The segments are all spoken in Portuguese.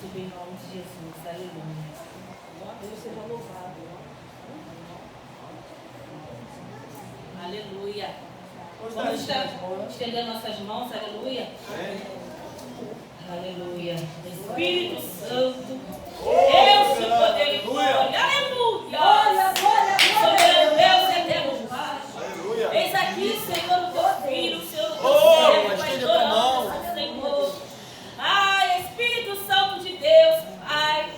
subir em nome de Jesus. Aleluia. Deus seja louvado. Aleluia. Vamos estar estendendo nossas mãos. Aleluia. Aleluia. Espírito Santo. Deus de poder e glória. Aleluia. Soberano Deus, eterno Pai. Eis aqui, Senhor, o teu filho, o Senhor, o teu servo, pastor, Senhor. Ai, Espírito Santo de Deus, Pai.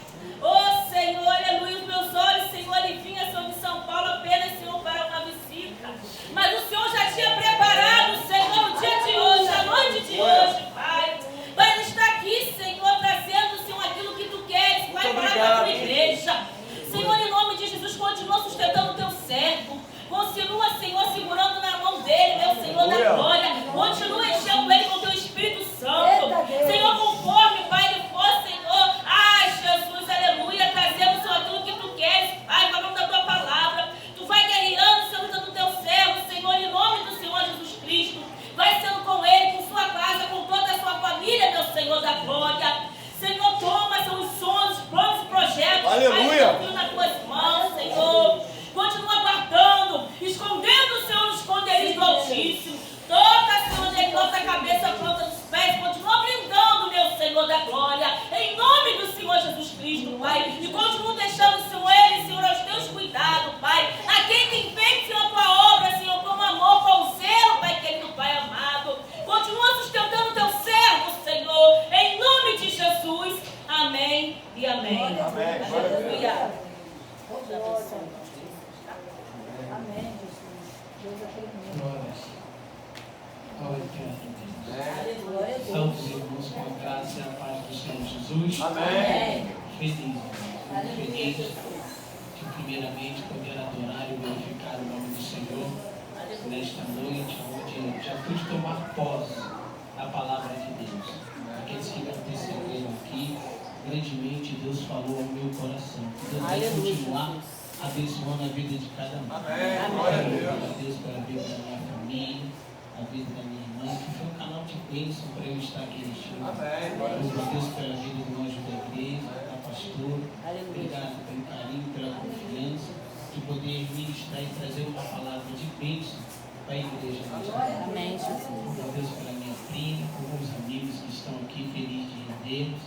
Oh, Senhor, aleluia. Os meus olhos, Senhor, ele vinha sobre São Paulo apenas, Senhor, para uma visita. Mas o Senhor já tinha preparado, Senhor, o dia de hoje, a noite de hoje, Pai. Para estar aqui, Senhor, trazendo, Senhor, aquilo que Tu queres, Pai, para a Tua igreja. Senhor, em nome de Jesus, continua sustentando o Teu servo. Continua, Senhor, segurando na mão dele, meu Senhor da glória. Continua enchendo ele com o Teu Espírito Santo. Senhor, conforme, Pai, ele for, Senhor. Ai, Jesus, aleluia. Trazendo, Senhor, aquilo que Tu queres, Pai, falando da Tua palavra. Tu vai guerreando, Senhor, do Teu servo, Senhor, em nome do Senhor Jesus Cristo. Vai sendo com ele, com sua casa, com toda a sua família, meu Senhor da glória. Senhor, toma seus sonhos, planos e projetos, aleluia, Pai, nas Tuas mãos, Senhor. Continua guardando, escondendo o Senhor no esconderijo do Altíssimo. Toca, Senhor, de nossa cabeça, planta dos pés. Continua blindando, meu Senhor da glória. Em nome do Senhor Jesus Cristo, Pai. E continua deixando, Senhor, ele, Senhor, aos Teus cuidados, Pai. A quem tem feito, Senhor, a Tua obra, Senhor, com amor, com zelo, Pai querido, Pai amado. Continua sustentando o Teu servo, Senhor. Em nome de Jesus. Amém e amém. Amém. Aleluia. Amém, Jesus. Deus é tremendo. Glória a Deus. Santos irmãos, com a graça e a paz do Senhor Jesus. Amém. Feliz de primeiramente poder adorar e glorificar o nome do Senhor nesta noite, onde já pude tomar posse da palavra de Deus. Aqueles que me antecederam aqui, grandemente Deus falou ao meu coração. Deus vai continuar abençoando a vida de cada um. Amém. Glória a Deus. Glória a Deus pela vida da minha família, a vida da minha irmã, que foi um canal de bênção para eu estar aqui neste lugar. Amém. Glória a Deus pela vida do anjo da igreja, da pastora. Obrigado pelo carinho, pela confiança de poder ministrar e trazer uma palavra de bênção para a igreja. Amém, Jesus. Glória a Deus pela minha prima, por alguns amigos que estão aqui, felizes de revê-los.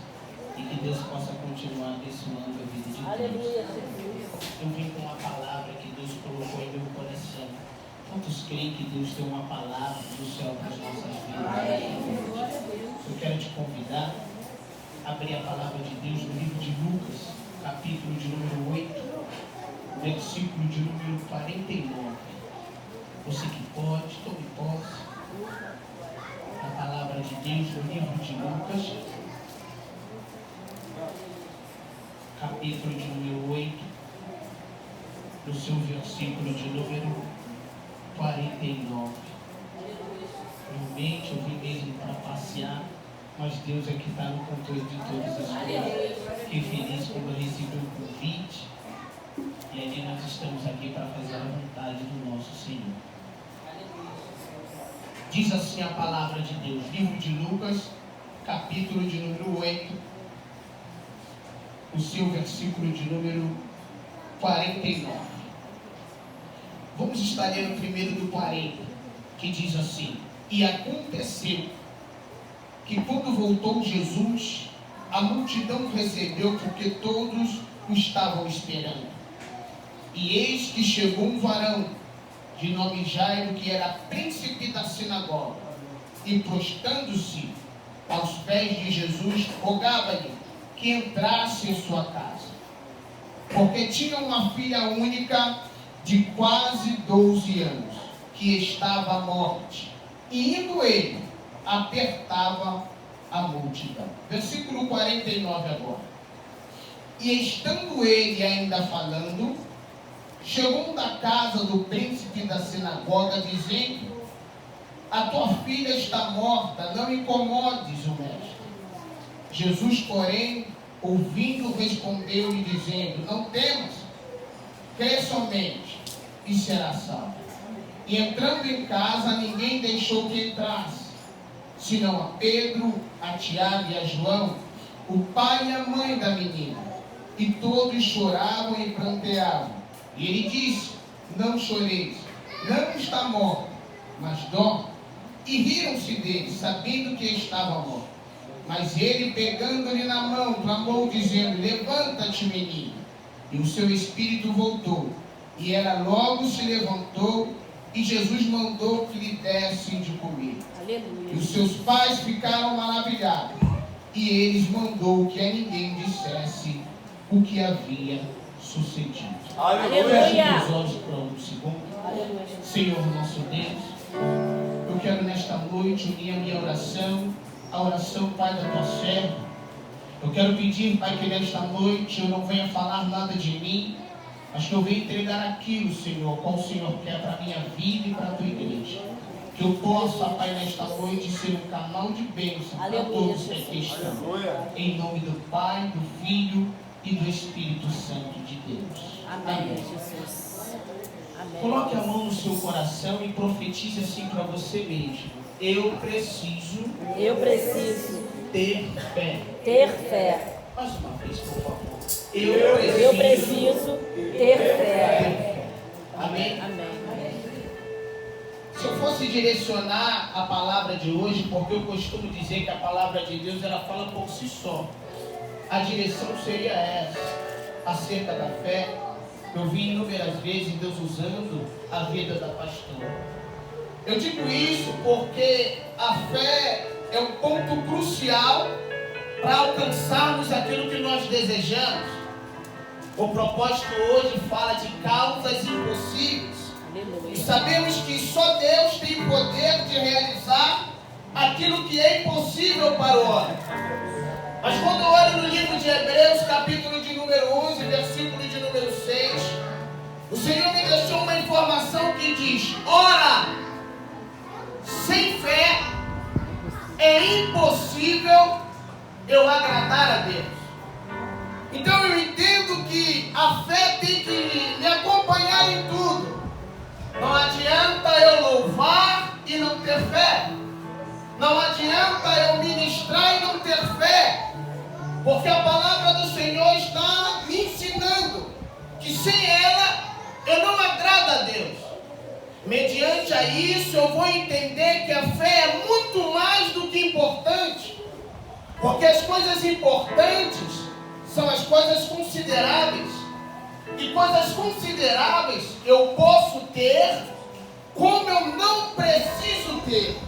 E que Deus possa continuar abençoando a vida de todos. Aleluia, Jesus. Eu vim com uma palavra que Deus colocou em meu coração. Quantos creem que Deus tem uma palavra do céu para as nossas vidas? Eu quero te convidar a abrir a palavra de Deus no livro de Lucas, capítulo de número 8, versículo de número 49. Você que pode, tome posse. A palavra de Deus no livro de Lucas, capítulo de número 8, no seu versículo de número 49. Realmente eu vim mesmo para passear, mas Deus é que está no controle de todas as coisas. Fiquei feliz quando eu recebi o convite, e ali nós estamos aqui para fazer a vontade do nosso Senhor. Diz assim a palavra de Deus, livro de Lucas, capítulo de número 8, o seu versículo de número 49. Vamos estar lendo primeiro do 40, que diz assim: E aconteceu que quando voltou Jesus, a multidão o recebeu porque todos o estavam esperando. E eis que chegou um varão de nome Jairo, que era príncipe da sinagoga, e prostrando-se aos pés de Jesus, rogava-lhe que entrasse em sua casa, porque tinha uma filha única de quase 12 anos, que estava à morte, e indo ele, apertava a multidão. Versículo 49 agora. E estando ele ainda falando, chegou um da casa do príncipe da sinagoga, dizendo: A tua filha está morta, não incomodes o mestre. Jesus, porém, ouvindo, respondeu-lhe, dizendo: Não temas, crê somente, e será salvo. E entrando em casa, ninguém deixou que entrasse, senão a Pedro, a Tiago e a João, o pai e a mãe da menina, e todos choravam e pranteavam. E ele disse: não choreis, não está morta, mas dorme. E riram-se dele, sabendo que estava morto. Mas ele, pegando-lhe na mão, clamou, dizendo: levanta-te, menina. E o seu espírito voltou. E ela logo se levantou, e Jesus mandou que lhe dessem de comer. Aleluia. E os seus pais ficaram maravilhados. E eles mandou que a ninguém dissesse o que havia sucedido. Aleluia. Feche os olhos por um segundo. Aleluia. Senhor nosso Deus, eu quero nesta noite unir a minha oração, a oração, Pai, da tua serva. Eu quero pedir, Pai, que nesta noite eu não venha falar nada de mim, mas que eu venha entregar aquilo, Senhor, qual o Senhor quer para a minha vida e para a tua igreja. Que eu possa, Pai, nesta noite ser um canal de bênção para todos que aqui estão. Em nome do Pai, do Filho e do Espírito Santo de Deus. Amém, Jesus. Amém. Coloque a mão no seu coração e profetize assim para você mesmo: eu preciso ter fé. Ter fé. Mais uma vez, por favor. Eu preciso ter fé. Amém? Amém. Se eu fosse direcionar a palavra de hoje, porque eu costumo dizer que a palavra de Deus ela fala por si só, a direção seria essa, acerca da fé. Eu vi inúmeras vezes Deus usando a vida da pastora. Eu digo isso porque a fé é um ponto crucial para alcançarmos aquilo que nós desejamos. O propósito hoje fala de causas impossíveis. E sabemos que só Deus tem poder de realizar aquilo que é impossível para o homem. Mas quando eu olho no livro de Hebreus, capítulo de número 11, versículo de número 6, o Senhor me deixou uma informação que diz: ora, sem fé é impossível eu agradar a Deus. Então eu entendo que a fé tem que me acompanhar em tudo. Não adianta eu louvar e não ter fé. Não adianta eu ministrar e não ter fé. Porque a palavra do Senhor está me ensinando que sem ela eu não agrado a Deus. Mediante a isso eu vou entender que a fé é muito mais do que importante. Porque as coisas importantes são as coisas consideráveis. E coisas consideráveis eu posso ter, como eu não preciso ter.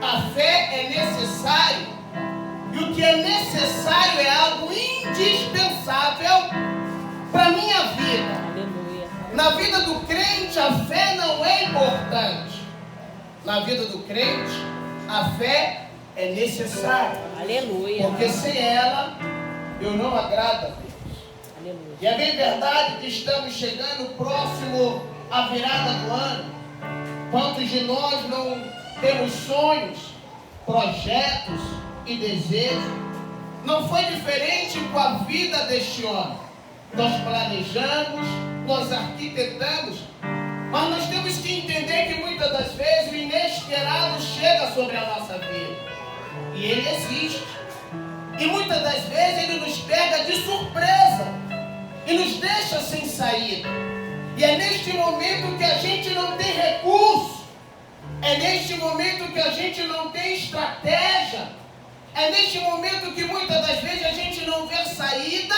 A fé é necessário, e o que é necessário é algo indispensável para a minha vida. Aleluia. Na vida do crente, a fé não é importante. Na vida do crente, a fé é necessária. Aleluia. Porque sem ela, eu não agrado a Deus. Aleluia. E é bem verdade que estamos chegando próximo à virada do ano. Quantos de nós não temos sonhos, projetos e desejos? Não foi diferente com a vida deste ano. Nós planejamos, nós arquitetamos, mas nós temos que entender que muitas das vezes o inesperado chega sobre a nossa vida. E ele existe. E muitas das vezes ele nos pega de surpresa e nos deixa sem saída. E é neste momento que a gente não tem recurso, é neste momento que a gente não tem estratégia, é neste momento que muitas das vezes a gente não vê saída,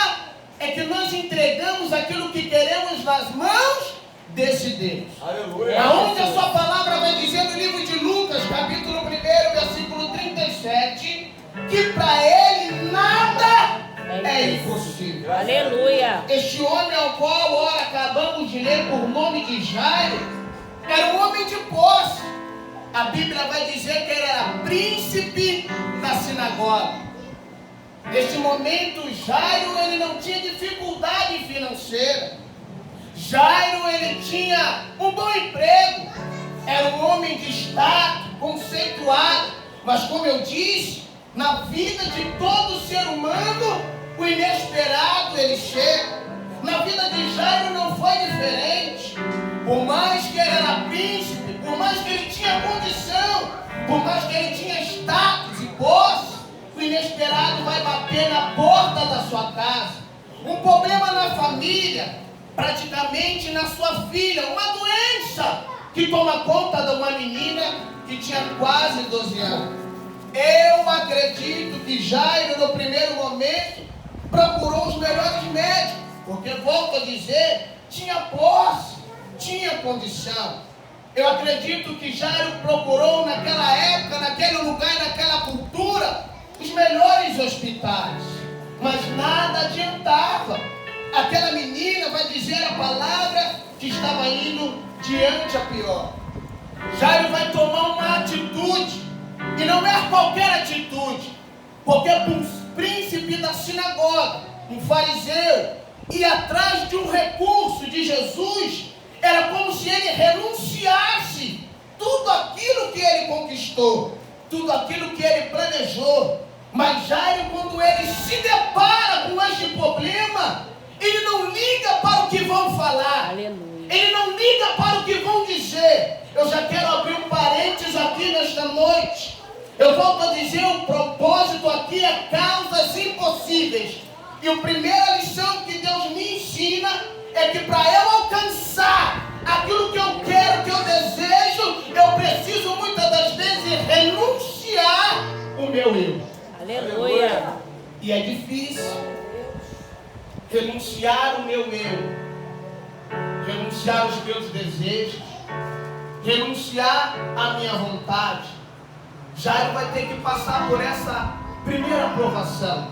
é que nós entregamos aquilo que queremos nas mãos desse Deus. Aleluia. Aonde a sua palavra vai dizer no livro de Lucas, capítulo 1, versículo 37, que para ele nada é impossível. Aleluia. Este homem ao qual ora acabamos de ler por nome de Jairo, era um homem de posse. A Bíblia vai dizer que ele era príncipe da sinagoga. Neste momento, Jairo ele não tinha dificuldade financeira. Jairo ele tinha um bom emprego. Era um homem de status, conceituado. Mas como eu disse, na vida de todo ser humano, o inesperado ele chega. Na vida de Jairo não foi diferente. Por mais que ele era príncipe, por mais que ele tinha condição, por mais que ele tinha status e posse, o inesperado vai bater um problema na família, praticamente na sua filha, uma doença que toma conta de uma menina que tinha quase 12 anos. Eu acredito que Jairo, no primeiro momento, procurou os melhores médicos, porque, volto a dizer, tinha posse, tinha condição. Eu acredito que Jairo procurou naquela época, naquele lugar, naquela cultura, os melhores hospitais, mas nada adiantava. Aquela menina, vai dizer a palavra, que estava indo diante a pior. Jairo vai tomar uma atitude, e não é qualquer atitude, porque um príncipe da sinagoga, um fariseu, ir atrás de um recurso de Jesus, era como se ele renunciasse tudo aquilo que ele conquistou, tudo aquilo que ele planejou. Mas Jairo, quando ele se depara com este problema, ele não liga para o que vão falar. Aleluia. Ele não liga para o que vão dizer. Eu já quero abrir um parênteses aqui nesta noite. Eu volto a dizer, o propósito aqui é causas impossíveis. E a primeira lição que Deus me ensina é que para eu alcançar aquilo que eu quero, que eu desejo, eu preciso muitas das vezes renunciar o meu eu. Aleluia. E é difícil renunciar o meu eu, renunciar os meus desejos, renunciar a minha vontade. Jairo vai ter que passar por essa primeira provação,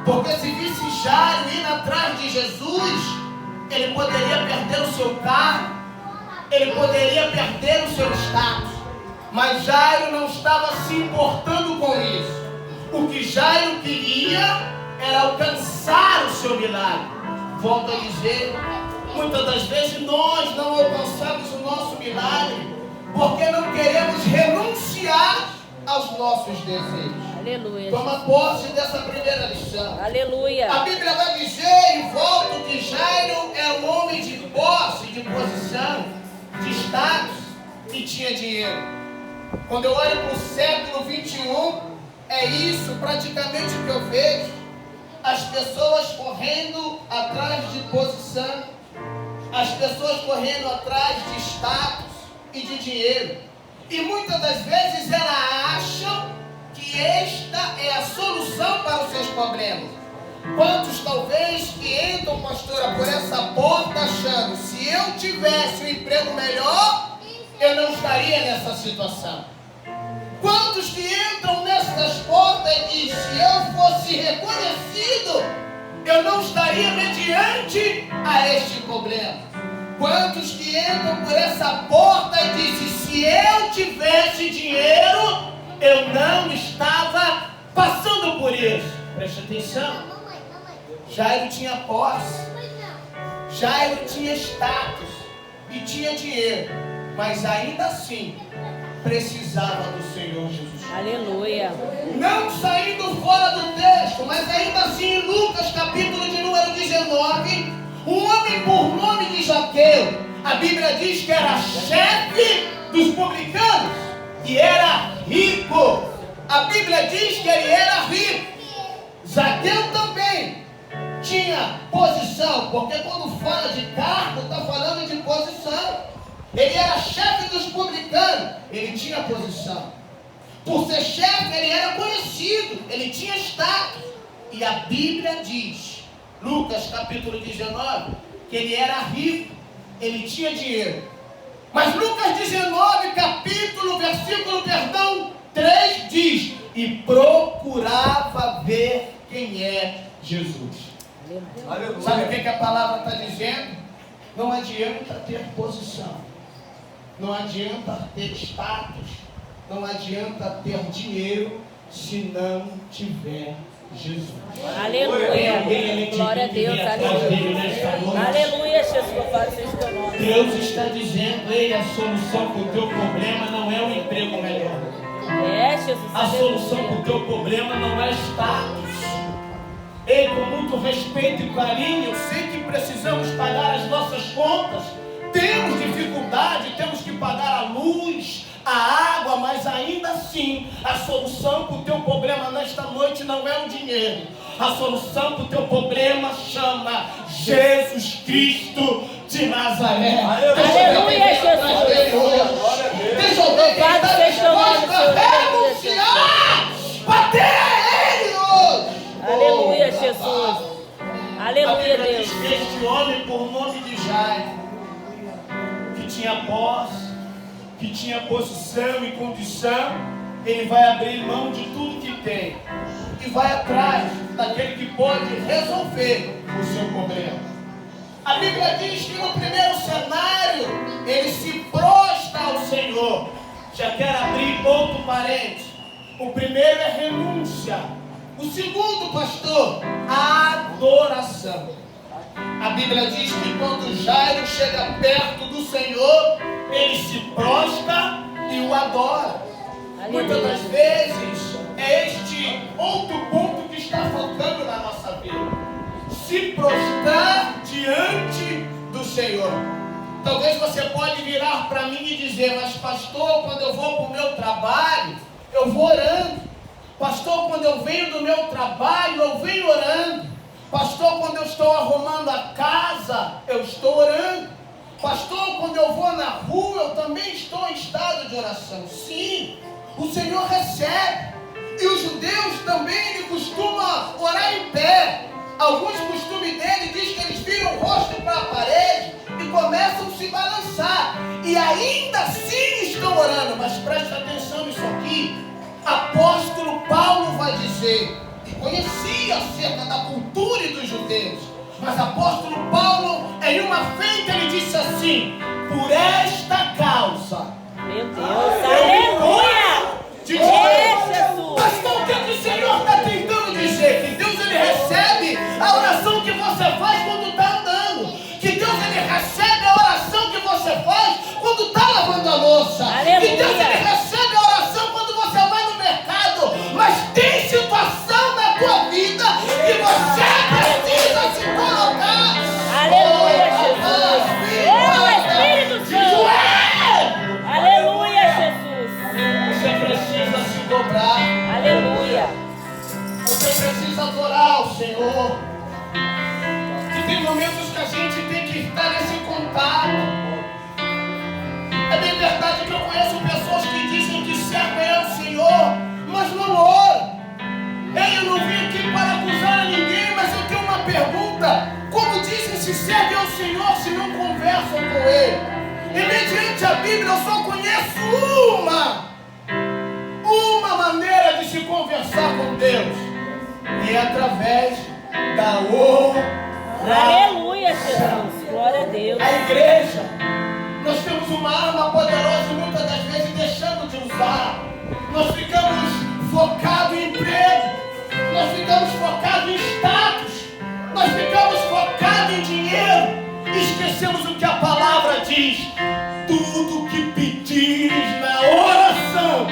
porque se visse Jairo indo atrás de Jesus, ele poderia perder o seu carro, ele poderia perder o seu status, mas Jairo não estava se importando com isso. O que Jairo queria era alcançar o seu milagre. Volto a dizer, muitas das vezes nós não alcançamos o nosso milagre porque não queremos renunciar aos nossos desejos. Aleluia. Toma posse dessa primeira lição. Aleluia. A Bíblia vai dizer em volta que Jairo era um homem de posse, de posição, de status e tinha dinheiro. Quando eu olho para o século 21, é isso praticamente o que eu vejo. As pessoas correndo atrás de posição, as pessoas correndo atrás de status e de dinheiro. E muitas das vezes elas acham que esta é a solução para os seus problemas. Quantos talvez que entram, pastora, por essa porta achando, se eu tivesse um emprego melhor, eu não estaria nessa situação. Quantos que entram nessas portas e dizem, se eu fosse reconhecido, eu não estaria mediante a este problema. Quantos que entram por essa porta e dizem, se eu tivesse dinheiro, eu não estava passando por isso. Preste atenção. Jairo tinha posse, Jairo tinha status e tinha dinheiro, mas ainda assim precisava do Senhor Jesus. Aleluia. Não saindo fora do texto, mas ainda assim em Lucas capítulo de número 19, um homem por nome de Zaqueu, a Bíblia diz que era chefe dos publicanos e era rico. A Bíblia diz que ele era rico. Zaqueu também tinha posição, porque quando fala de cargo, está falando de posição. Ele era chefe dos publicanos, ele tinha posição. Por ser chefe, ele era conhecido, ele tinha status. E a Bíblia diz, Lucas capítulo 19, que ele era rico, ele tinha dinheiro. Mas Lucas 19, versículo 3 diz, e procurava ver quem é Jesus. Aleluia. Sabe o que a palavra está dizendo? Não adianta ter posição, não adianta ter status, não adianta ter dinheiro se não tiver Jesus. Aleluia. Glória a Deus. Aleluia. Aleluia, Jesus, louvado seja o teu nome. Deus está dizendo, ei, a solução para o teu problema não é um emprego melhor. É, Jesus. A solução para o teu problema não é status. Ei, com muito respeito e carinho, eu sei que precisamos pagar as nossas contas. Temos dificuldade, temos que pagar a luz, a água, mas ainda assim, a solução para o teu problema nesta noite não é o dinheiro. A solução para o teu problema chama Jesus Cristo de Nazaré. Aleluia, Jesus. Deixa eu ver quem está disposto a renunciar, bater a Ele hoje. Aleluia, Jesus. Aleluia, Deus. Este homem, por nome de Jairo, que tinha posse, que tinha posição e condição, ele vai abrir mão de tudo que tem e vai atrás daquele que pode resolver o seu problema. A Bíblia diz que no primeiro cenário ele se prostra ao Senhor. Já quero abrir outro parênteses. O primeiro é renúncia. O segundo, pastor, adoração. A Bíblia diz que quando Jairo chega perto do Senhor, ele se prostra e o adora. Muitas das vezes é este outro ponto que está faltando na nossa vida. Se prostrar diante do Senhor. Talvez você pode virar para mim e dizer: mas pastor, quando eu vou para o meu trabalho, eu vou orando. Pastor, quando eu venho do meu trabalho, eu venho orando. Pastor, quando eu estou arrumando a casa, eu estou orando. Pastor, quando eu vou na rua, eu também estou em estado de oração. Sim, o Senhor recebe. E os judeus também, ele costuma orar em pé. Alguns costumes dele diz que eles viram o rosto para a parede e começam a se balançar. E ainda assim estão orando. Mas preste atenção nisso aqui. Apóstolo Paulo vai dizer, e conhecia acerca da cultura e dos judeus, mas apóstolo Paulo, em uma feita, ele disse assim: por esta causa, Meu Deus, aleluia! Jesus! Pastor, o que o Senhor está tentando dizer? Que Deus ele recebe a oração que você faz quando está andando, que Deus ele recebe a oração que você faz quando está lavando a louça, que Deus ele recebe a oração quando você vai no mercado, mas tem situação na tua vida que você precisa se colocar. Aleluia, Jesus. Espírito Santo. Aleluia, Jesus. Você precisa se dobrar. Aleluia. Você precisa adorar o Senhor. E tem momentos que a gente tem que estar nesse contato. É bem verdade que eu conheço pessoas que dizem que servem ao Senhor, mas não oram. Eu não vim aqui para acusar a ninguém, mas eu tenho uma pergunta. Como dizem se servem ao Senhor se não conversam com Ele? E mediante a Bíblia eu só conheço uma maneira de se conversar com Deus. E é através da oração. Aleluia, Jesus. Glória a Deus. A igreja, nós temos uma arma poderosa e muitas das vezes deixamos de usar. Nós ficamos focados em emprego, nós ficamos focados em status, nós ficamos focados em dinheiro e esquecemos o que a palavra diz. Tudo que pedires na oração,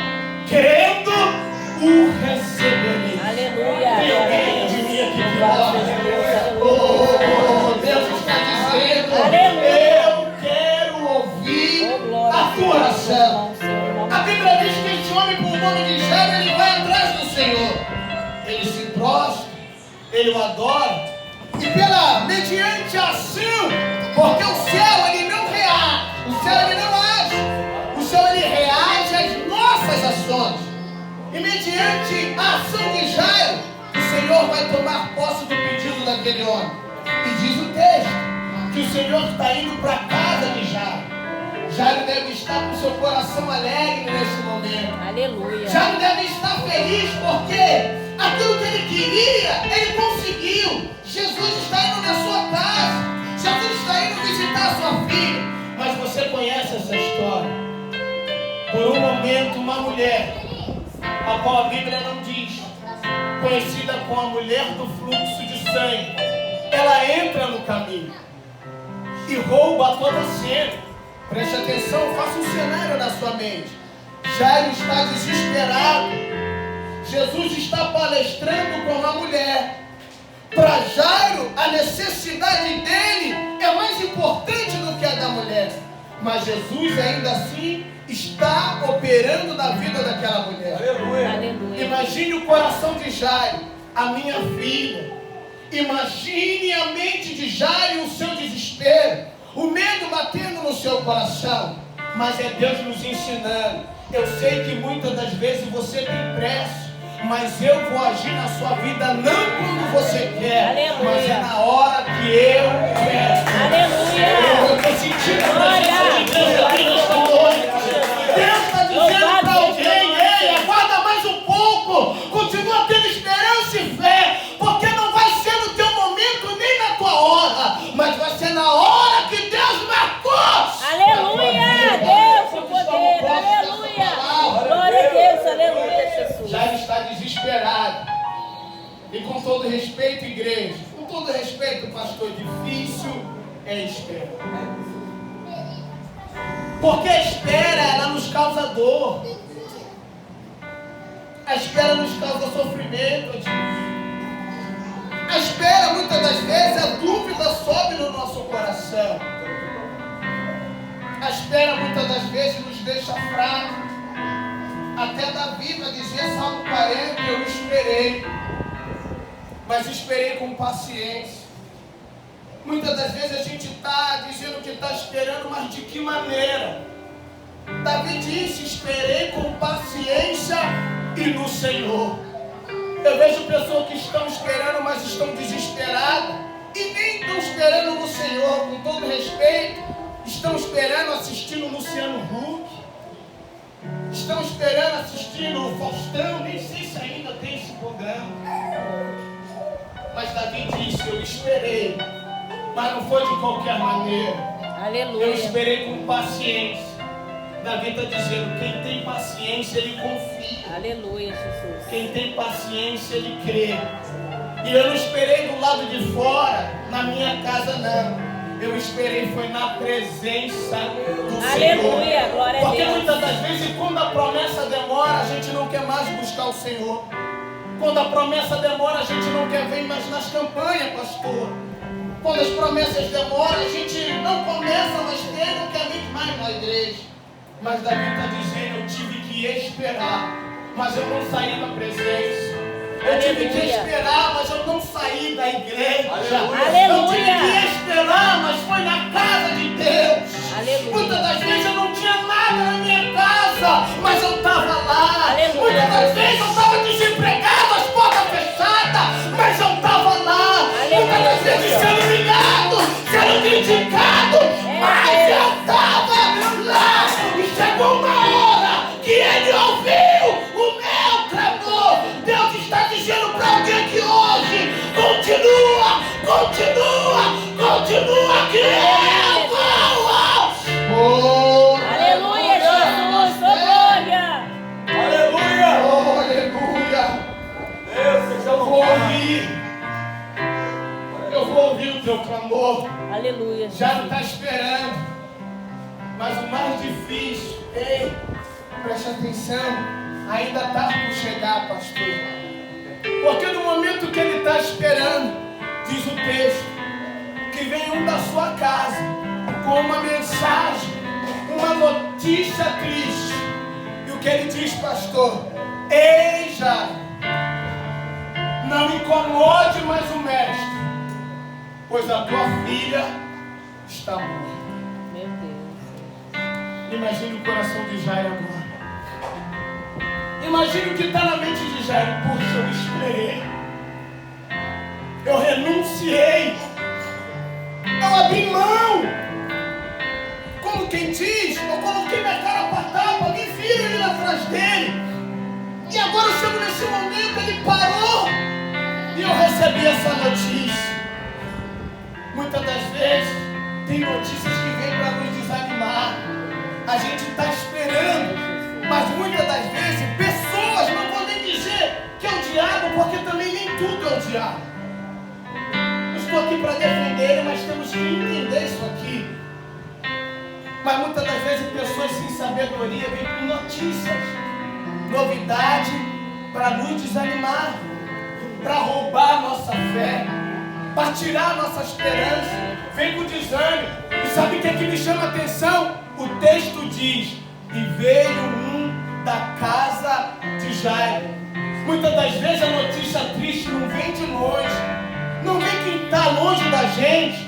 querendo, o receberei. Aleluia. Tem alguém de mim aqui que ora? Oh, Deus está dizendo: eu quero ouvir a tua oração. A Bíblia diz que esse homem, por nome de Jairo, ele vai atrás do Senhor. Ele se prostra, ele o adora, e mediante a ação, porque o céu ele não reage, o céu ele não age, o céu ele reage às nossas ações. E mediante a ação de Jairo, o Senhor vai tomar posse do pedido daquele homem. E diz o texto que o Senhor está indo para a casa de Jairo. Jairo deve estar com seu coração alegre nesse momento. Aleluia. Jairo deve estar feliz porque aquilo que ele queria, ele conseguiu. Jesus está indo na sua casa. Jesus está indo visitar a sua filha. Mas você conhece essa história. Por um momento, uma mulher, a qual a Bíblia não diz, conhecida como a mulher do fluxo de sangue, ela entra no caminho e rouba toda a cena. Preste atenção, faça um cenário na sua mente. Jairo está desesperado. Jesus está palestrando com uma mulher. Para Jairo, a necessidade dele é mais importante do que a da mulher. Mas Jesus ainda assim está operando na vida daquela mulher. Aleluia. Imagine o coração de Jairo, a minha filha. Imagine a mente de Jairo e o seu desespero, o medo batendo no seu coração. Mas é Deus nos ensinando. Eu sei que muitas das vezes você tem pressa, mas eu vou agir na sua vida não quando você quer, aleluia, mas é na hora que eu quero. Aleluia. Eu estou sentindo a presença de Deus aqui nesta noite. Deus está dizendo para alguém: ei, aguarda mais um pouco, continua tendo esperança e fé, porque não vai ser no teu momento nem na tua hora, mas vai ser na hora que Deus marcou. Aleluia, Deus, o poder, aleluia. Glória a Deus, aleluia, Jesus. Já está desesperado. E com todo respeito, igreja, com todo respeito, pastor, difícil é esperar. Porque a espera, ela nos causa dor. A espera nos causa sofrimento. A espera, muitas das vezes, a dúvida sobe no nosso coração. A espera, muitas das vezes, nos deixa fracos. Até Davi vai dizer, Salmo 40, eu esperei, mas esperei com paciência. Muitas das vezes a gente está dizendo que está esperando, mas de que maneira? Davi disse, esperei com paciência e no Senhor. Eu vejo pessoas que estão esperando, mas estão desesperadas, e nem estão esperando no Senhor. Com todo respeito, estão esperando assistindo Luciano Huck, estão esperando assistindo o Faustão, nem sei se ainda tem esse programa. Mas Davi disse, eu esperei, mas não foi de qualquer maneira. Aleluia. Eu esperei com paciência. Davi está dizendo, quem tem paciência, ele confia. Aleluia, Jesus. Quem tem paciência, ele crê. E eu não esperei do lado de fora, na minha casa não. Eu esperei, foi na presença do Aleluia, Senhor. glória a Porque Deus. muitas das vezes, quando a promessa demora, a gente não quer mais buscar o Senhor. Quando a promessa demora, a gente não quer ver mais nas campanhas, pastor. Quando as promessas demoram, a gente não começa mais ter, não quer vir mais na igreja. Mas Davi está dizendo, eu tive que esperar, mas eu não saí da presença. Eu tive que esperar, mas eu não saí da igreja. Aleluia. Eu tive que esperar, mas foi na casa de Deus. Aleluia. Muitas das vezes eu não tinha nada na minha casa, mas eu estava lá. Aleluia. Muitas das vezes eu estava desempregado, as portas fechadas, mas eu estava lá. Muitas das vezes sendo humilhado, sendo criticado, mas eu estava lá. E chegou uma hora que ele ouviu o meu clamor. Deus está dizendo para alguém que hoje continua que eu vou. Aleluia, Jesus, oh glória. Aleluia. Eu vou ouvir o teu clamor. Aleluia. Já não está esperando. Mas o mais difícil, ei, preste atenção, ainda está por chegar, pastor. Porque no momento que ele está esperando, diz o texto, que vem um da sua casa com uma mensagem, uma notícia triste. E o que ele diz, pastor? Ei, Jairo, não incomode mais o mestre, pois a tua filha está morta. Meu Deus. Imagine o coração de Jairo agora. Imagine o que está na mente de Jairo. Puxa, eu esperei. Eu renunciei. Eu abri mão. Como quem diz, eu coloquei minha cara para tapa, me vi ele atrás dele. E agora eu chego nesse momento, ele parou. E eu recebi essa notícia. Muitas das vezes, tem notícias que vêm para nos desanimar. A gente está esperando, mas muitas das vezes pessoas não podem dizer que é o diabo, porque também nem tudo é o diabo. Eu estou aqui para defender ele, mas temos que entender isso aqui. Mas muitas das vezes pessoas sem sabedoria vêm com notícias, novidade, para nos desanimar, para roubar a nossa fé, para tirar a nossa esperança. Vem com desânimo. E sabe o que é que me chama a atenção? O texto diz: e veio um da casa de Jairo. Muitas das vezes a notícia triste não vem de longe, não vem quem está longe da gente,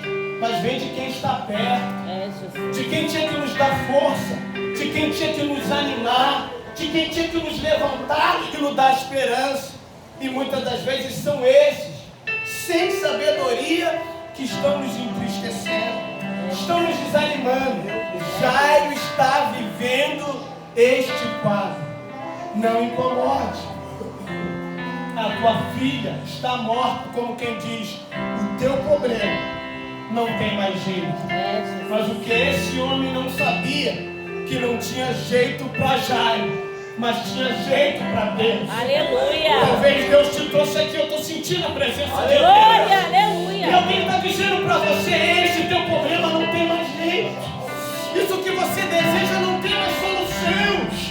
mas vem de quem está perto, de quem tinha que nos dar força, de quem tinha que nos animar, de quem tinha que nos levantar e nos dar esperança. E muitas das vezes são esses, sem sabedoria, que estão nos entristecendo, estão nos desanimando. Jairo está vivendo este quadro. Não incomode. A tua filha está morta, como quem diz: o teu problema não tem mais jeito. Mas o que esse homem não sabia, que não tinha jeito para Jairo, mas tinha jeito para Deus. Aleluia. Talvez Deus te trouxe aqui, eu estou sentindo a presença de Deus. Glória, aleluia. E alguém está dizendo para você: esse teu problema não tem mais jeito. Isso que você deseja não tem mais solução.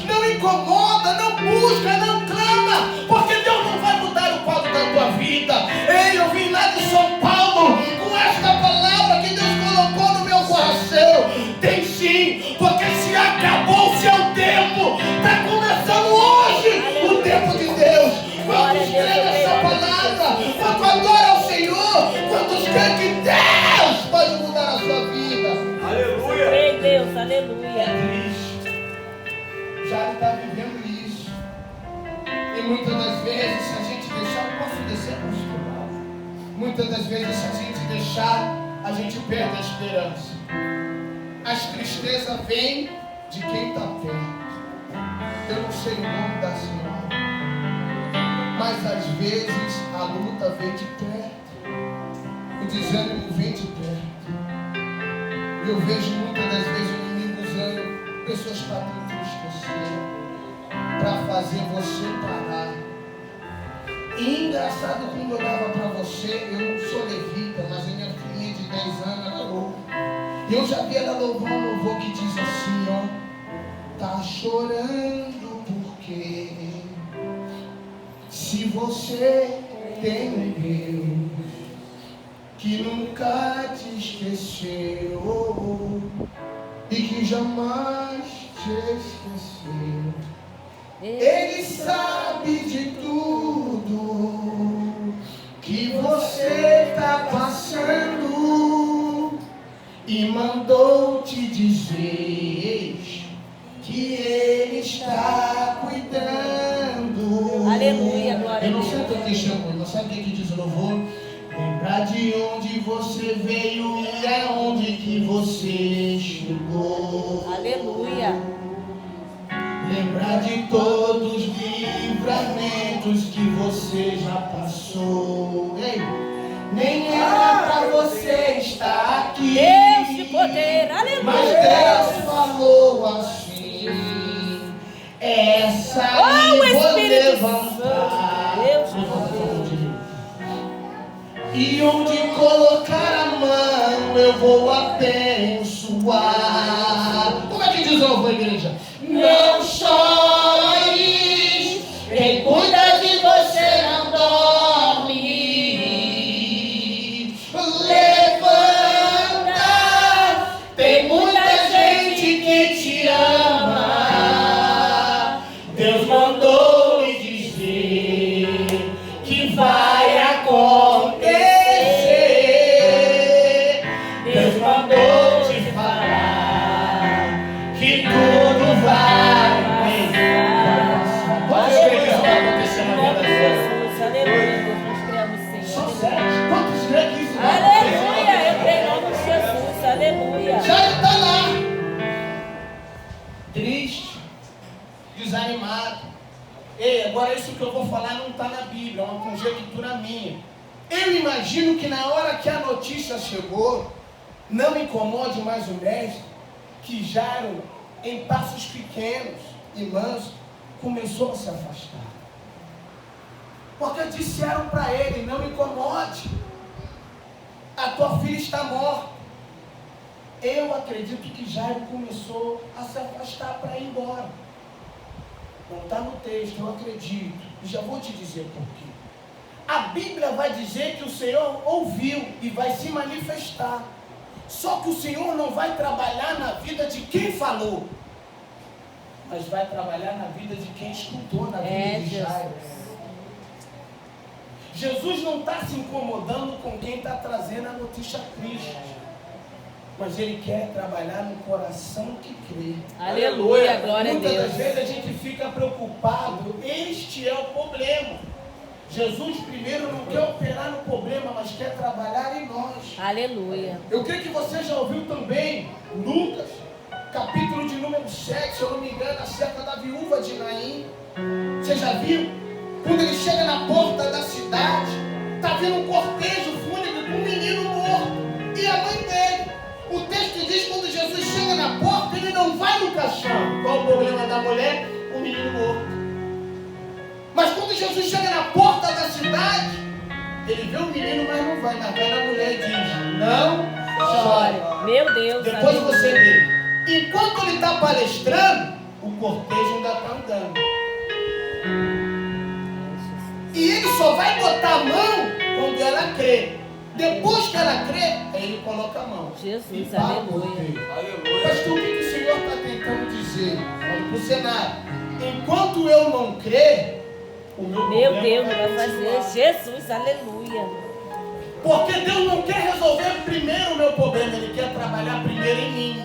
Não incomoda, não busca, não clama, porque Deus não vai mudar o quadro da tua vida. Ei, eu vim lá de São Paulo com esta palavra que Deus colocou no meu coração. Tem sim, porque se acabou o seu tempo, está começando hoje o tempo de Deus. Quantos creem nessa palavra? Quantos adoram ao Senhor? Quantos creem que Deus pode mudar a sua vida? Aleluia! Ei, Deus, aleluia. É triste. Já está vivendo isso. E muitas das vezes, se a gente deixar, eu posso descer para o escural. Muitas das vezes, se a gente deixar, a gente perde a esperança. As tristezas vêm de quem está perto. Eu não sei o nome da senhora, mas às vezes a luta vem de perto, o desânimo vem de perto. Eu vejo muitas das vezes o inimigo usando pessoas para te entristecer, para fazer você parar. E engraçado, quando eu olhava para você, eu não sou levita, mas a minha filhinha de 10 anos, ela louva. E eu já vi ela louvar um louvor que diz assim, ó: tá chorando porque se você tem um Deus que nunca te esqueceu e que jamais te esqueceu, Ele sabe de tudo que você está passando e mandou te dizer que Ele está cuidando. Aleluia, glória a Eu não Deus. sei o que chama, não sabe o que diz o louvor? Lembrar de onde você veio e aonde que você chegou. Aleluia. Lembrar de todos os livramentos que você já passou. Ei, nem era pra você estar aqui. Deus de poder, aleluia. Mas Deus falou assim: essa aí vou Espírito levantar. Deus de Levanta a mão poder. direita. E onde colocar a mão eu vou abençoar. Como é que diz o louvor, igreja? Não chores, quem cuida de você não dorme. Levanta, tem muita gente que te ama. Deus mandou me dizer que vai acontecer. Deus mandou te falar que tudo vai passar. Pode escrever o que vai acontecer na vida dela. Jesus, aleluia. Deus, nós cremos, Só Senhor. 7. Quantos creem que isso vai Aleluia, eu creio em nome de Jesus, aleluia. Já está lá, triste, desanimado. Ei, agora isso que eu vou falar não está na Bíblia, é uma conjectura minha. Eu imagino que na hora que a notícia chegou, não incomode mais o mestre, que Jairo, em passos pequenos e mansos, começou a se afastar. Porque disseram para ele: não incomode, a tua filha está morta. Eu acredito que Jairo começou a se afastar para ir embora. Não está no texto, eu acredito. E já vou te dizer por quê. A Bíblia vai dizer que o Senhor ouviu e vai se manifestar. Só que o Senhor não vai trabalhar na vida de quem falou, mas vai trabalhar na vida de quem escutou, na vida de Jairo. Jesus não está se incomodando com quem está trazendo a notícia triste, mas Ele quer trabalhar no coração que crê. Aleluia, glória a Muitas Deus. das vezes a gente fica preocupado, este é o problema. Jesus primeiro não quer operar no problema, mas quer trabalhar em nós. Aleluia. Eu creio que você já ouviu também, Lucas, capítulo de número 7, se eu não me engano, acerca da viúva de Naim. Você já viu? Quando ele chega na porta da cidade, está vendo um cortejo fúnebre com um menino morto e a mãe dele. O texto diz que quando Jesus chega na porta, ele não vai no caixão. Qual o problema da mulher? O menino morto. Mas quando Jesus chega na porta da cidade, ele vê o menino, mas não vai. Mas vai na mulher e diz: não chore. Meu Deus. Depois aleluia. você vê. Enquanto ele está palestrando, o cortejo ainda está andando. E ele só vai botar a mão quando ela crê. Depois que ela crê, aí ele coloca a mão. Jesus, para o aleluia. cortejo. Pastor, o que o Senhor está tentando dizer? Olha para o cenário. Enquanto eu não crer, o meu Meu problema Deus, vai vai continuar. fazer. Jesus, aleluia. Porque Deus não quer resolver primeiro o meu problema, Ele quer trabalhar primeiro em mim.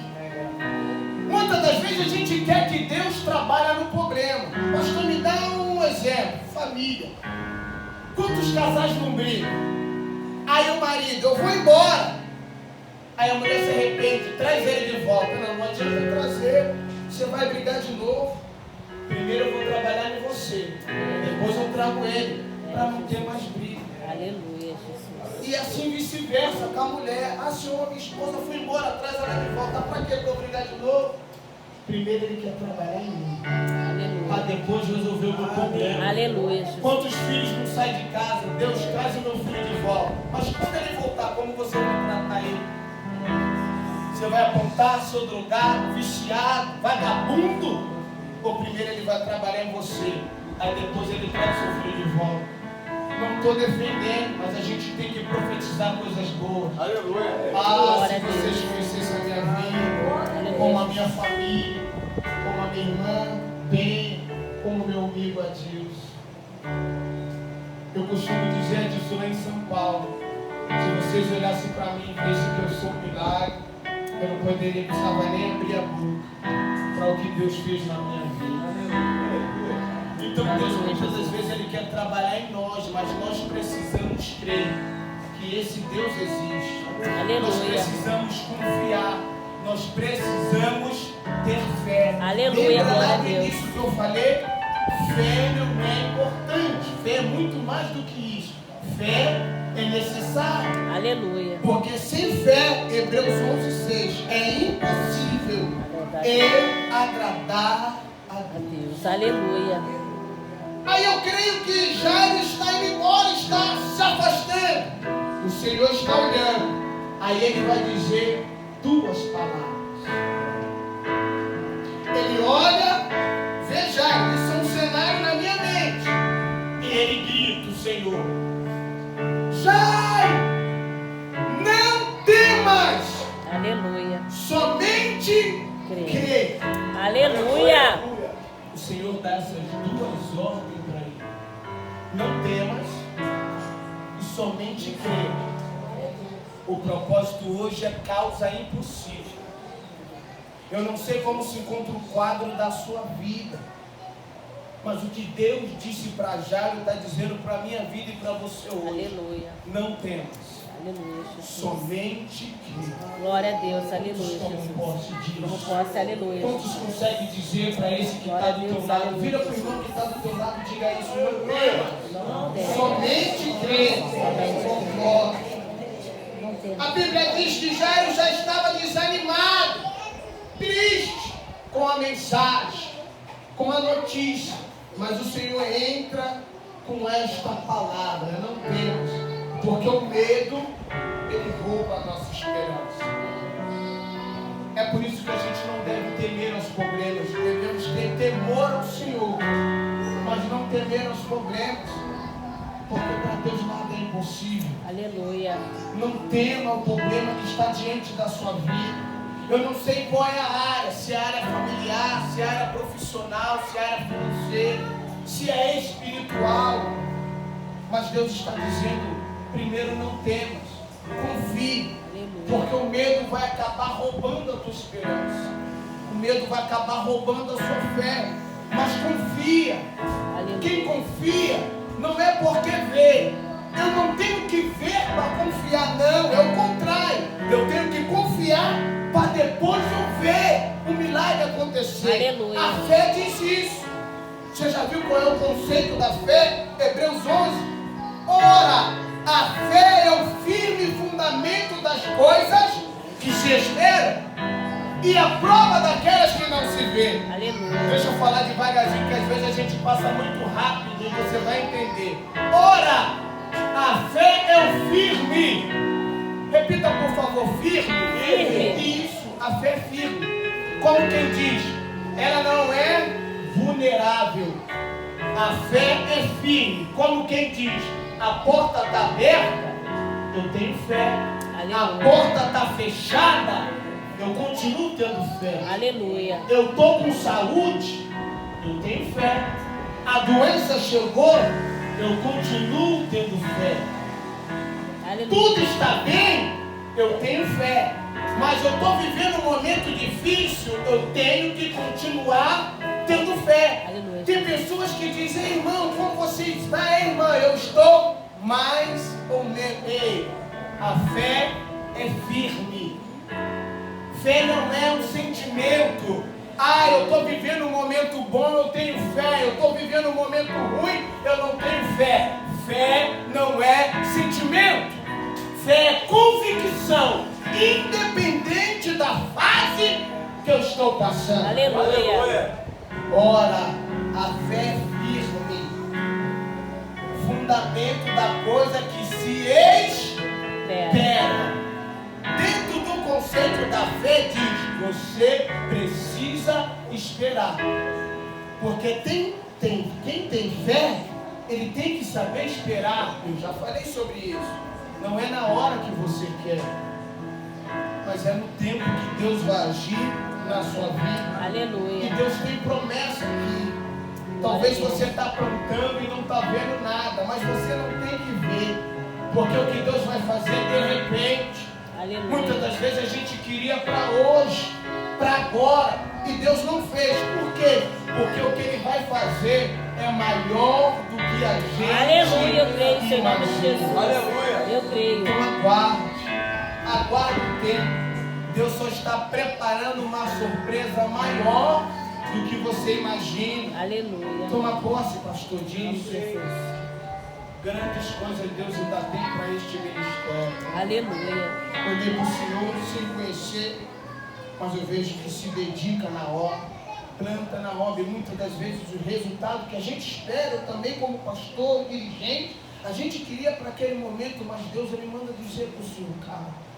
Muitas das vezes a gente quer que Deus trabalhe no problema. Pastor, me dá um exemplo. Família. Quantos casais não brigam? Aí o marido, eu vou embora. Aí a mulher se arrepende, traz ele de volta. Não adianta trazer, você vai brigar de novo. Primeiro eu vou trabalhar em você, depois eu trago ele, para não ter mais briga. Aleluia, Jesus. E assim vice-versa com a mulher. Ah, senhor, minha esposa foi embora, traz ela de volta. Para que eu vou brigar de novo? Primeiro ele quer trabalhar em mim, para Aleluia. depois resolver o meu problema. Aleluia, Jesus. Quantos filhos não saem de casa? Deus traz o meu filho de volta. Mas quando ele voltar, como você vai tratar ele? Você vai apontar seu drogado, viciado, vagabundo? Ou primeiro ele vai trabalhar em você, aí depois ele traz seu filho de volta? Não estou defendendo, mas a gente tem que profetizar coisas boas. Aleluia. Ah, se vocês conhecessem a minha vida, como a minha família, como a minha irmã, bem, como meu amigo Adilson. Eu costumo dizer disso lá em São Paulo. Se vocês olhassem para mim e vissem que eu sou um milagre, eu não poderia, precisava nem abrir a boca para o que Deus fez na minha vida. Então Deus muitas das vezes Ele quer trabalhar em nós, mas nós precisamos crer que esse Deus existe. Aleluia. Nós precisamos confiar, nós precisamos ter fé. Aleluia, Lembra glória lá a no Deus. início que eu falei? Fé não é importante, fé é muito mais do que isso. Fé é necessário. Aleluia. Porque sem fé, Hebreus 11:6, é impossível agradar a Deus. Deus, aleluia. Aí eu creio que Jairo está indo embora, está se afastando. O Senhor está olhando. Aí ele vai dizer duas palavras. Ele olha, vê Jairo, isso é um cenário na minha mente. E ele grita o Senhor: Jairo, não temas, Aleluia. somente crê. Aleluia. O Senhor dá essas duas ordens para ele. Não temas e somente crê. O propósito hoje é causa impossível. Eu não sei como se encontra o quadro da sua vida, mas o que Deus disse para Jairo está dizendo para a minha vida e para você hoje. Aleluia. Não temas, Aleluia, Jesus. somente crê. Glória a Deus, aleluia, Quantos tomam Jesus. posse disso? Como posse, aleluia. Quantos conseguem dizer para esse que está do teu lado? Vira para o irmão que está do teu lado e diga isso. Não temas, Não tem. somente crê. Concordo. Não tem. A Bíblia diz que Jairo já estava desanimado, triste com a mensagem, com a notícia. Mas o Senhor entra com esta palavra: não temas, porque o medo, ele rouba a nossa esperança. É por isso que a gente não deve temer aos problemas. Devemos ter temor ao Senhor, mas não temer aos problemas, porque para Deus nada é impossível. Aleluia. Não tema o problema que está diante da sua vida. Eu não sei qual é a área, se é a área familiar, se é a área profissional, se é a área financeira, se é espiritual. Mas Deus está dizendo, primeiro não temas, confie. Porque o medo vai acabar roubando a tua esperança. O medo vai acabar roubando a sua fé. Mas confia. Quem confia não é porque vê. Eu não tenho que ver para confiar, não. É o contrário. Eu tenho que confiar para depois eu ver o milagre acontecer. Aleluia. A fé diz isso. Você já viu qual é o conceito da fé? Hebreus 11. Ora, a fé é o firme fundamento das coisas que se esperam e a prova daquelas que não se vê. Aleluia. Deixa eu falar devagarzinho, que às vezes a gente passa muito rápido e você vai entender. Ora, a fé é o firme. Repita, por favor, firme. Firme. Isso, a fé é firme. Como quem diz, ela não é vulnerável. A fé é firme. Como quem diz, a porta está aberta, eu tenho fé. Aleluia. A porta está fechada, eu continuo tendo fé. Aleluia. Eu estou com saúde, eu tenho fé. A doença chegou, eu continuo tendo fé. Aleluia. Tudo está bem, eu tenho fé. Mas eu estou vivendo um momento difícil, eu tenho que continuar tendo fé. Aleluia. Tem pessoas que dizem, ei, irmão, como você está? Ei, irmã, eu estou mais ou menos. Ei, a fé é firme. Fé não é um sentimento. Ah, eu estou vivendo um momento bom, eu tenho fé. Eu estou vivendo um momento ruim, eu não tenho fé. Fé não é sentimento. Fé é convicção, independente da fase que eu estou passando. Aleluia. Ora, a fé é firme, fundamento da coisa que se espera. Dentro do conceito da fé diz, você precisa esperar. Porque quem tem fé, ele tem que saber esperar. Eu já falei sobre isso. Não é na hora que você quer, mas é no tempo que Deus vai agir na sua vida. Aleluia. E Deus tem promessa aqui. Talvez você está aprontando e não está vendo nada, mas você não tem que ver, porque o que Deus vai fazer de repente. Aleluia. Muitas das vezes a gente queria para hoje, para agora, e Deus não fez. Por quê? Porque o que Ele vai fazer é maior do que a gente. Aleluia, eu creio no seu nome de Jesus. Aleluia. Eu creio. Então aguarde o tempo. Deus só está preparando uma surpresa maior do que você imagina. Aleluia. Toma posse, pastor Dinho. Grandes coisas Deus ainda tem para este ministério. Aleluia. Olhei para o Senhor sem conhecer, mas eu vejo que se dedica na obra, planta na obra, e muitas das vezes o resultado que a gente espera, eu também como pastor, dirigente, a gente queria para aquele momento, mas Deus ele manda dizer para o Senhor, cara,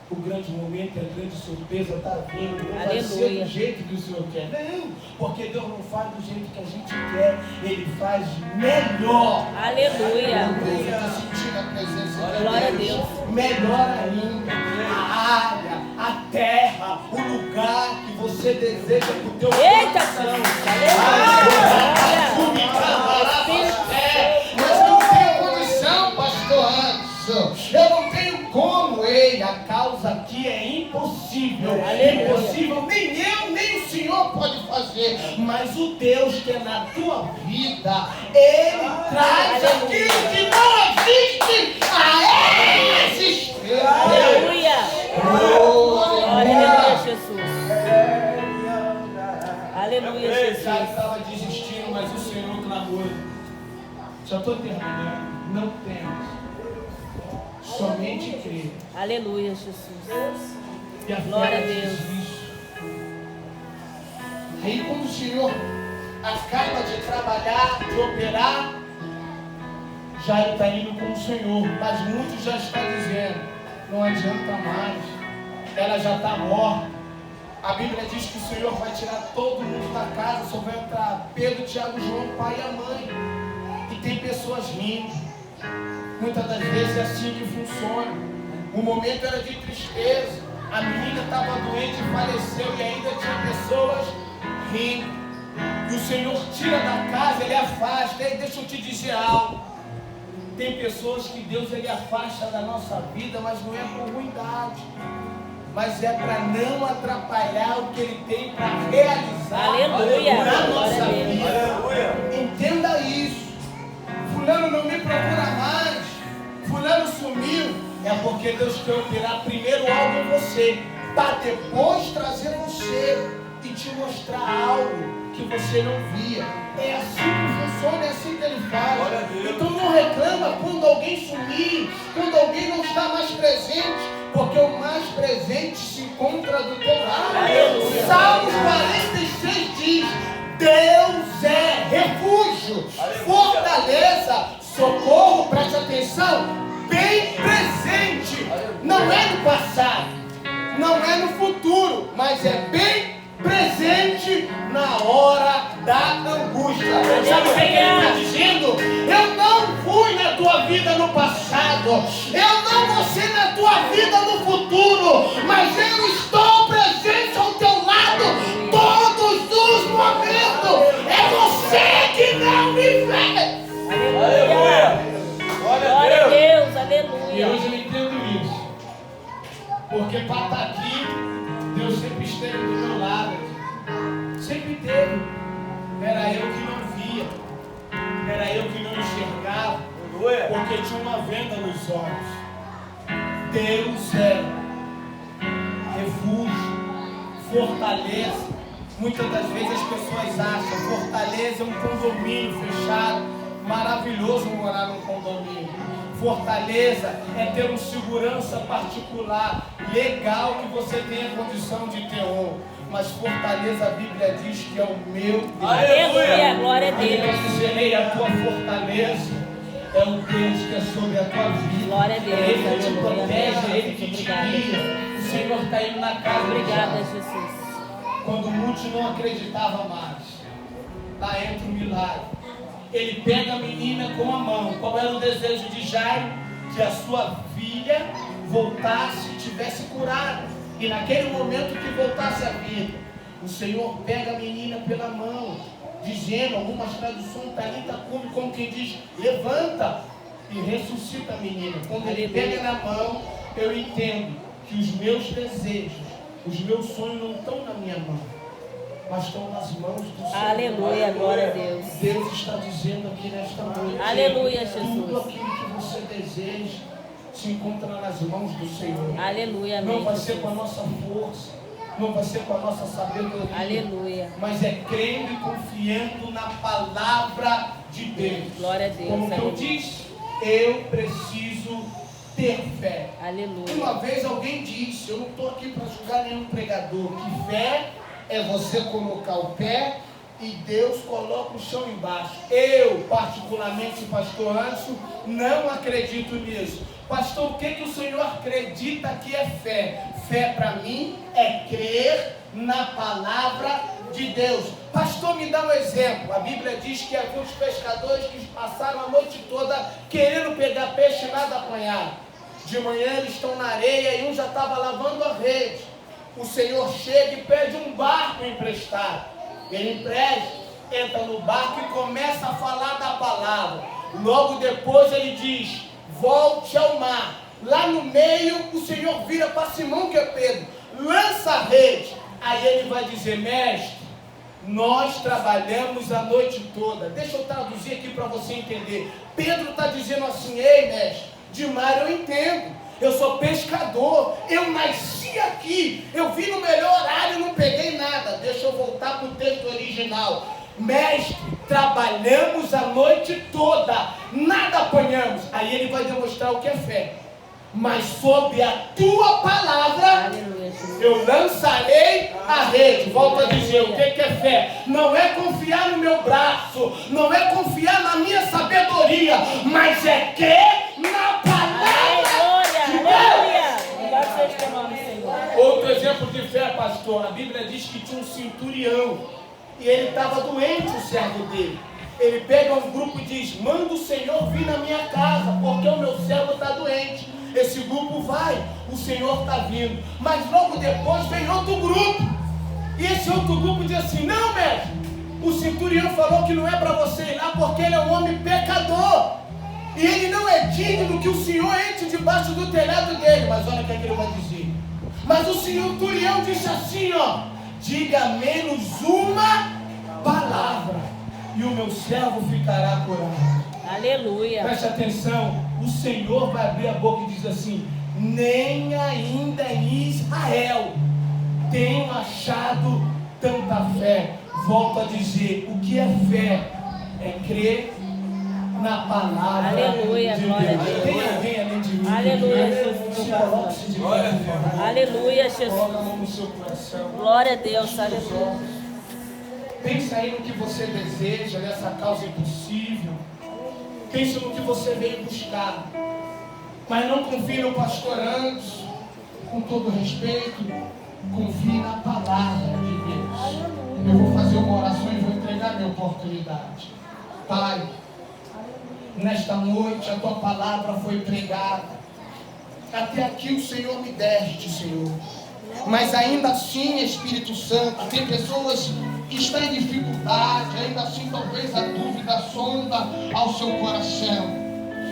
o grande momento, a grande surpresa está vindo, não vai ser do jeito que o Senhor quer. Não, porque Deus não faz do jeito que a gente quer, Ele faz melhor. Aleluia. Você está sentindo a presença de Deus? Glória a Deus. Melhor ainda, a área, a terra, o lugar que você deseja para o teu Eita, coração. Mas eu não tenho condição, pastor Anderson. Eu não tenho como. Ei, a causa aqui é impossível. Impossível, nem eu, nem o Senhor pode fazer. Mas o Deus que é na tua vida, Ele traz aquilo que não existe a existir. Aleluia. Glória a Jesus. Aleluia, Já Jesus. estava desistindo, mas o Senhor clamou. Já estou terminando. Não temas. Somente crê. Aleluia, Jesus. E a Glória a fé Deus. diz isso. Aí quando o Senhor acaba de trabalhar, de operar, já ele está indo com o Senhor. Mas muitos já estão dizendo, não adianta mais. Ela já está morta. A Bíblia diz que o Senhor vai tirar todo mundo da casa, só vai entrar Pedro, Tiago, João, o pai e a mãe. E tem pessoas rindo. Muitas das vezes é assim que funciona. O momento era de tristeza. A menina estava doente e faleceu e ainda tinha pessoas rindo. E o Senhor tira da casa, Ele afasta. E deixa eu te dizer algo. Tem pessoas que Deus Ele afasta da nossa vida, mas não é por ruindade. Mas é para não atrapalhar o que Ele tem para realizar Aleluia. na nossa Glória a Deus. vida. Entenda isso. Fulano não me procura mais. Fulano sumiu. É porque Deus quer operar primeiro algo em você, para depois trazer você e te mostrar algo que você não via. É assim que funciona, é assim que Ele faz. Então não reclama quando alguém sumir, quando alguém não está mais presente, porque o mais presente se encontra do teu lado. Aleluia. Salmos 46 diz: Deus é refúgio, fortaleza, socorro, preste atenção, bem presente. Não é no passado, não é no futuro, mas é bem presente na hora da angústia. Sabe o que Ele está dizendo? Eu não fui na tua vida no passado, eu não vou ser na tua vida no futuro, mas eu estou presente ao teu lado todos os momentos. É você que não me vê. Aleluia. Glória a Deus. E Aleluia. hoje eu entendo isso. Porque para estar aqui, Deus sempre esteve do meu lado. Sempre teve. Era eu que não via. Era eu que não enxergava. Porque tinha uma venda nos olhos. Deus é refúgio, fortaleza. Muitas das vezes as pessoas acham Fortaleza é um condomínio fechado. Maravilhoso morar num condomínio. Fortaleza é ter um segurança particular, legal, que você tenha condição de ter um. Mas Fortaleza, a Bíblia diz que é o meu Deus. Aleluia. Glória a Ele vai Deus. dizer: ei, a tua fortaleza é o Deus que é sobre a tua vida. Glória a Deus. É Ele que te Aleluia. protege, é Ele que te Obrigada, guia. O Senhor está indo na casa. Obrigada, de Jó. Jesus. Quando muitos não acreditavam mais, lá entra o milagre. Ele pega a menina com a mão. Qual era o desejo de Jairo? Que a sua filha voltasse e tivesse curada. E naquele momento que voltasse a vida, o Senhor pega a menina pela mão, dizendo, algumas traduções, Talita cumi, como quem diz, levanta e ressuscita a menina. Quando Ele pega na mão, eu entendo que os meus desejos, os meus sonhos não estão na minha mão, mas estão nas mãos do Senhor. Aleluia. Glória a Deus. Deus está dizendo aqui nesta noite: Aleluia, tudo Jesus. aquilo que você deseja se encontra nas mãos do Senhor. Aleluia. Não Amém. vai ser com a Jesus. nossa força, não vai ser com a nossa sabedoria, Aleluia. mas é crendo e confiando na palavra de Deus. Glória a Deus. Como que eu Aleluia. disse, eu preciso ter fé. Aleluia. Uma vez alguém disse, eu não estou aqui para julgar nenhum pregador, que fé é você colocar o pé e Deus coloca o chão embaixo. Eu, particularmente, pastor Anderson, não acredito nisso. Pastor, o que o Senhor acredita que é fé? Fé para mim é crer na palavra de Deus. Pastor, me dá um exemplo. A Bíblia diz que havia uns pescadores que passaram a noite toda querendo pegar peixe e nada apanharam. De manhã eles estão na areia e um já estava lavando a rede. O Senhor chega e pede um barco emprestado. Ele empresta, entra no barco e começa a falar da palavra. Logo depois ele diz, volte ao mar. Lá no meio o Senhor vira para Simão, que é Pedro, lança a rede. Aí ele vai dizer, mestre, nós trabalhamos a noite toda. Deixa eu traduzir aqui para você entender. Pedro está dizendo assim, ei mestre, de mar eu entendo. Eu sou pescador, eu nasci aqui, eu vim no melhor horário e não peguei nada. Deixa eu voltar para o texto original. Mestre, trabalhamos a noite toda, nada apanhamos. Aí ele vai demonstrar o que é fé. Mas sob a tua palavra, Aleluia, Jesus. eu lançarei a rede. Volto a dizer, o que é fé? Não é confiar no meu braço, não é confiar na minha sabedoria, mas é crer na palavra. Aleluia. Louvado seja teu nome, Senhor. Outro exemplo de fé, pastor, a Bíblia diz que tinha um centurião e ele estava doente, o servo dele. Ele pega um grupo e diz: manda o Senhor vir na minha casa, porque o meu servo está doente. Esse grupo vai, o Senhor está vindo. Mas logo depois vem outro grupo. E esse outro grupo diz assim: não, mestre, o centurião falou que não é para você ir lá porque ele é um homem pecador. E ele não é digno que o Senhor entre debaixo do telhado dele. Mas olha o que ele vai dizer. Mas o centurião disse assim, ó: diga menos uma palavra e o meu servo ficará curado. Aleluia. Preste atenção, o Senhor vai abrir a boca e diz assim: nem ainda em Israel tenho achado tanta fé. Volto a dizer, o que é fé? É crer na palavra. Aleluia, de glória Deus. a Deus. Tem alguém além de mim? Aleluia, Jesus. Se coloque-se de pé, por favor. Aleluia, Coloca a Jesus. mão no seu coração. Glória a Deus, Feche os aleluia. olhos. Pensa aí no que você deseja, nessa causa impossível. Pense no que você veio buscar. Mas não confie no pastor Anderson. Com todo respeito, confie na palavra de Deus. Eu vou fazer uma oração e vou entregar minha oportunidade. Pai, nesta noite a tua palavra foi pregada. Até aqui o Senhor me deste, Senhor. Mas ainda assim, Espírito Santo, tem pessoas que estão em dificuldade, ainda assim talvez a dúvida sonda ao seu coração.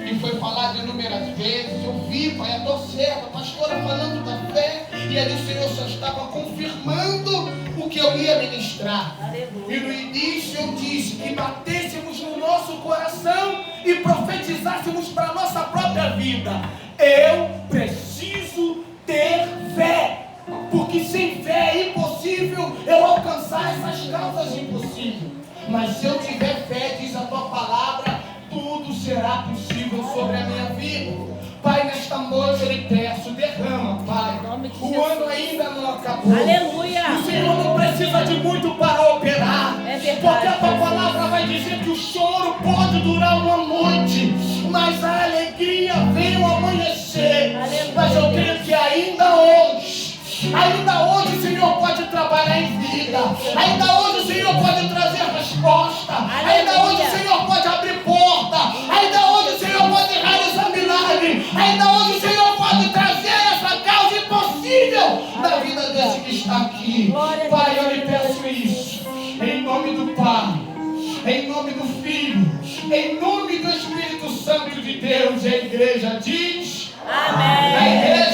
E foi falado inúmeras vezes, eu vi, Pai, a tua serva, a pastora falando da fé, e ali o Senhor só estava confirmando o que eu ia ministrar. Aleluia. E no início eu disse que batêssemos no nosso coração e profetizássemos para a nossa própria vida. Eu preciso ter fé. Porque sem fé é impossível eu alcançar essas causas impossíveis. Mas se eu tiver fé, diz a tua palavra, tudo será possível sobre a minha vida. Pai, nesta noite eu lhe peço, derrama, Pai. O ano ainda não acabou. Aleluia. O Senhor não precisa de muito para operar. É verdade, porque a tua Jesus. palavra vai dizer que o choro pode durar uma noite, mas a alegria vem ao amanhecer. Aleluia. Mas eu creio que ainda hoje o Senhor pode trabalhar em vida. Ainda hoje o Senhor pode trazer resposta. Ainda hoje o Senhor pode abrir porta. Ainda hoje o Senhor pode realizar milagre. Ainda hoje o Senhor pode trazer essa causa impossível na vida desse que está aqui. Pai, eu lhe peço isso. Em nome do Pai, em nome do Filho, em nome do Espírito Santo de Deus. A igreja diz: Amém. A igreja